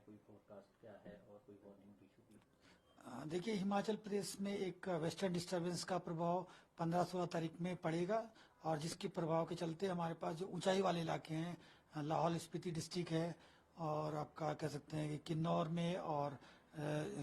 कोई फोरकास्ट क्या है और कोई वार्निंग इशू की? देखिए, हिमाचल प्रदेश में एक वेस्टर्न डिस्टरबेंस का प्रभाव 15-16 तारीख में पड़ेगा, और जिसके प्रभाव के चलते हमारे पास जो ऊंचाई वाले इलाके हैं, लाहौल स्पीति डिस्ट्रिक्ट है, और आपका कह सकते हैं कि किन्नौर में, और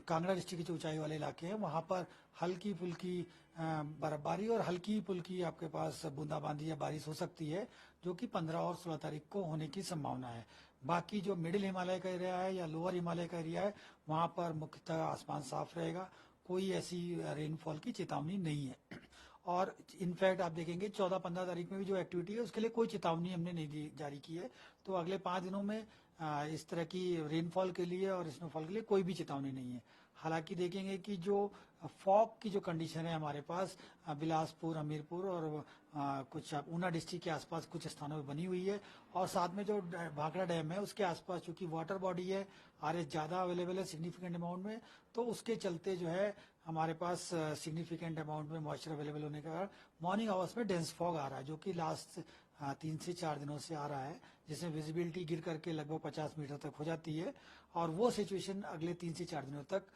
कांगड़ा डिस्ट्रिक्ट के जो ऊंचाई वाले इलाके हैं वहाँ पर हल्की फुल्की बर्फबारी और हल्की फुल्की आपके पास बूंदाबांदी या बारिश हो सकती है, जो कि 15 और 16 तारीख को होने की संभावना है। बाकी जो मिडिल हिमालय का एरिया है या लोअर हिमालय का एरिया है, वहाँ पर मुख्यतः आसमान साफ रहेगा, कोई ऐसी रेनफॉल की चेतावनी नहीं है। और इनफैक्ट आप देखेंगे 14-15 तारीख में भी जो एक्टिविटी है उसके लिए कोई चेतावनी हमने नहीं जारी की है। तो अगले 5 दिनों में इस तरह की रेनफॉल के लिए और स्नोफॉल के लिए कोई भी चेतावनी नहीं है। हालांकि देखेंगे कि जो फॉग की जो कंडीशन है हमारे पास बिलासपुर, हमीरपुर और कुछ ऊना डिस्ट्रिक्ट के आसपास कुछ स्थानों में बनी हुई है, और साथ में जो भाखड़ा डैम है उसके आसपास चूंकि वाटर बॉडी है, आरएस ज्यादा अवेलेबल है सिग्निफिकेंट अमाउंट में, तो उसके चलते जो है हमारे पास सिग्निफिकेंट अमाउंट में मॉइस्चर अवेलेबल होने के कारण मॉर्निंग आवर्स में डेंस फॉग आ रहा है, जो कि लास्ट 3 से 4 दिनों से आ रहा है, जिसमें विजिबिलिटी गिर करके लगभग 50 मीटर तक हो जाती है। और वो सिचुएशन अगले 3 से 4 दिनों तक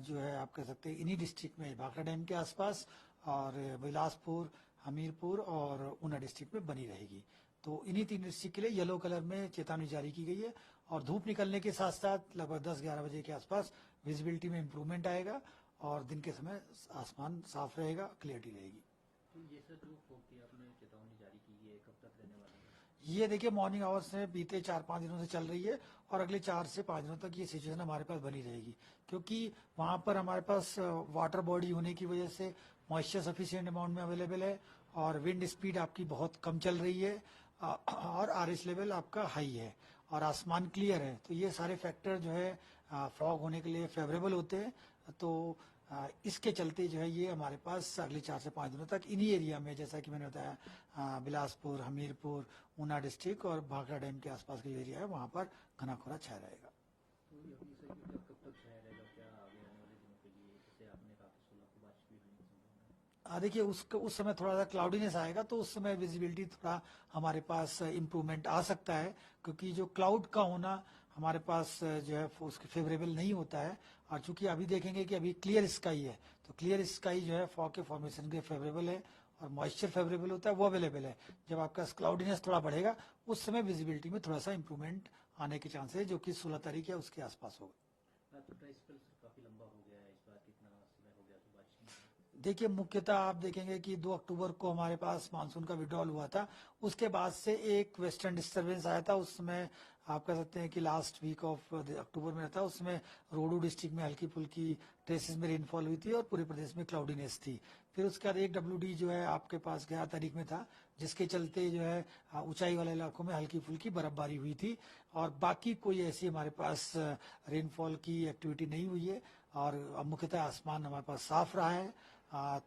जो है आप कह सकते हैं इन्हीं डिस्ट्रिक्ट में भाखड़ा डैम के आसपास और बिलासपुर, हमीरपुर और ऊना डिस्ट्रिक्ट में बनी रहेगी। तो इन्हीं 3 डिस्ट्रिक्ट के लिए येलो कलर में चेतावनी जारी की गई है, और धूप निकलने के साथ साथ लगभग 10-11 बजे के आसपास विजिबिलिटी में इंप्रूवमेंट आएगा, और दिन के समय आसमान साफ रहेगा, क्लियरिटी रहेगी। तो ये सर जो फोक की आपने चेतावनी जारी की है कब तक रहने वाली है? ये देखिए मॉर्निंग आवर्स से बीते 4-5 दिनों से चल रही है, और अगले 4 से 5 दिनों तक ये सिचुएशन हमारे पास बनी रहेगी, क्योंकि वहां पर हमारे पास वाटर बॉडी होने की वजह से मॉइस्चर सफिशिएंट अमाउंट में अवेलेबल है, और विंड स्पीड आपकी बहुत कम चल रही है, और आरएस लेवल आपका हाई है, और आसमान क्लियर है। तो ये सारे फैक्टर जो है फॉग होने के लिए फेवरेबल होते हैं। तो इसके चलते जो है ये हमारे पास अगले 4 से 5 दिनों तक इन्हीं एरिया में, जैसा कि मैंने बताया, बिलासपुर, हमीरपुर, ऊना डिस्ट्रिक्ट और भाखड़ा डैम के आसपास के जो एरिया है वहां पर घना कोहरा छाया रहेगा। तो ये अभी सर ये कब तक छाया रहेगा, क्या आगे आने वाले दिनों के लिए? जैसे आपने कहा कि 16 को बारिश भी होने की संभावना है। देखिए उस समय थोड़ा सा क्लाउडीनेस आएगा, तो उस समय विजिबिलिटी थोड़ा हमारे पास इम्प्रूवमेंट आ सकता है, क्योंकि जो क्लाउड का होना हमारे पास जो है उसके फेवरेबल नहीं होता है। और चूंकि अभी देखेंगे कि अभी क्लियर स्काई है, तो क्लियर स्काई जो है फॉग के फॉर्मेशन के फेवरेबल है, और मॉइस्चर फेवरेबल होता है, वो अवेलेबल है। जब आपका क्लाउडीनेस थोड़ा बढ़ेगा, उस समय विजिबिलिटी में थोड़ा सा इंप्रूवमेंट आने के चांस है, जो कि 16 तारीख या उसके आसपास होगा। तो ड्राई स्पेल काफी लंबा हो गया है, इस बार कितना समय हो गया तो बारिश नहीं हुई? देखिए मुख्यतः आप देखेंगे कि 2 अक्टूबर को हमारे पास मानसून का विड्रॉल हुआ था, उसके बाद से एक वेस्टर्न डिस्टरबेंस आया था। उस समय आप कह सकते हैं कि लास्ट वीक ऑफ अक्टूबर में था, उसमें रोडू डिस्ट्रिक्ट में हल्की फुल्की ट्रेसेस में रेनफॉल हुई थी, और पूरे प्रदेश में क्लाउडीनेस थी। फिर उसके बाद एक डब्ल्यूडी जो है आपके पास 11 तारीख में था, जिसके चलते जो है ऊंचाई वाले इलाकों में हल्की फुल्की बर्फबारी हुई थी, और बाकी कोई ऐसी हमारे पास रेनफॉल की एक्टिविटी नहीं हुई है। और मुख्यतः आसमान हमारे पास साफ रहा है।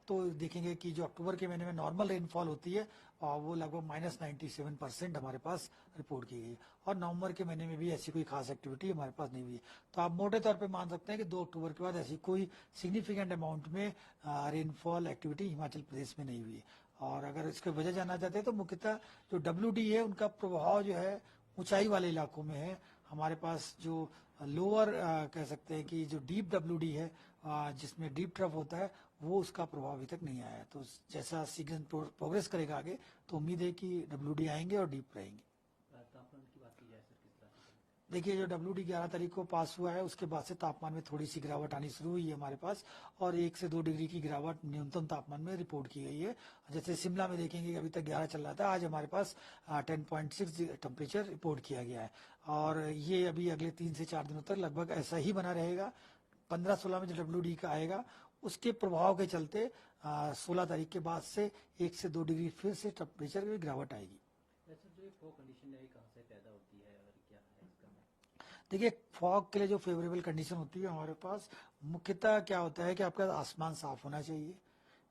तो देखेंगे कि जो अक्टूबर के महीने में नॉर्मल रेनफॉल होती है वो लगभग -97% हमारे पास रिपोर्ट की गई है, और नवंबर के महीने में भी ऐसी कोई खास एक्टिविटी हमारे पास नहीं हुई है। तो आप मोटे तौर पे मान सकते हैं कि 2 अक्टूबर के बाद ऐसी कोई सिग्निफिकेंट अमाउंट में रेनफॉल एक्टिविटी हिमाचल प्रदेश में नहीं हुई है। और अगर इसकी वजह जानना चाहते हैं तो मुख्यतः जो डब्ल्यूडी है उनका प्रभाव जो है ऊंचाई वाले इलाकों में है। हमारे पास जो लोअर कह सकते हैं कि जो डीप डब्ल्यूडी है, जिसमें डीप ट्रफ होता है, वो उसका प्रभाव अभी तक नहीं आया है। तो जैसा सीजन प्रोग्रेस करेगा आगे, तो उम्मीद है कि डब्ल्यूडी आएंगे और डीप रहेंगे। तापमान की बात की जाए सर, किस तरह से चलता देखिए जो डब्ल्यूडी 11 तारीख को पास हुआ है, उसके बाद से तापमान में थोड़ी सी गिरावट आनी शुरू हुई है हमारे पास, और 1 से 2 डिग्री की गिरावट न्यूनतम तापमान में रिपोर्ट की गई है। जैसे शिमला में देखेंगे कि अभी तक 11 चल रहा था, आज हमारे पास 10.6 टेम्परेचर रिपोर्ट किया गया है, और ये अभी अगले 3 से 4 दिनों तक लगभग ऐसा ही बना रहेगा। 15-16 में जो डब्ल्यूडी का आएगा, उसके प्रभाव के चलते 16 तारीख के बाद से 1 से 2 डिग्री फिर से टेम्परेचर में गिरावट आएगी। है? सर जो ये फॉग कंडीशन है ये कहाँ से पैदा होती है और क्या है इसका? देखिए फॉग के लिए जो फेवरेबल कंडीशन होती है हमारे पास, मुख्यतः क्या होता है कि आपका आसमान साफ होना चाहिए,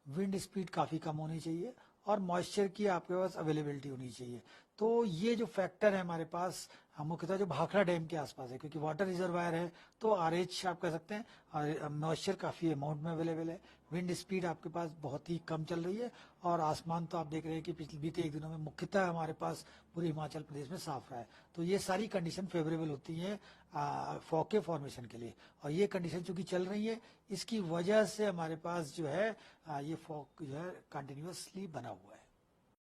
विंड स्पीड काफी कम होनी चाहिए, और मॉइस्चर की आपके पास अवेलेबिलिटी होनी चाहिए। तो ये जो फैक्टर है हमारे पास मुख्यतः जो भाखड़ा डैम के आसपास है, क्योंकि वाटर रिजर्वायर है तो आरएच आप कह सकते हैं, और मॉइस्चर काफी अमाउंट में अवेलेबल है। विंड स्पीड आपके पास बहुत ही कम चल रही है, और आसमान तो आप देख रहे हैं कि पिछले बीते एक दिनों में मुख्यतः हमारे पास पूरे हिमाचल प्रदेश में साफ रहा है। तो ये सारी कंडीशन फेवरेबल होती हैं फॉग के फॉर्मेशन के लिए, और ये कंडीशन चूंकि चल रही है, इसकी वजह से हमारे पास जो है ये फॉग जो है कंटिन्यूअसली बना हुआ है।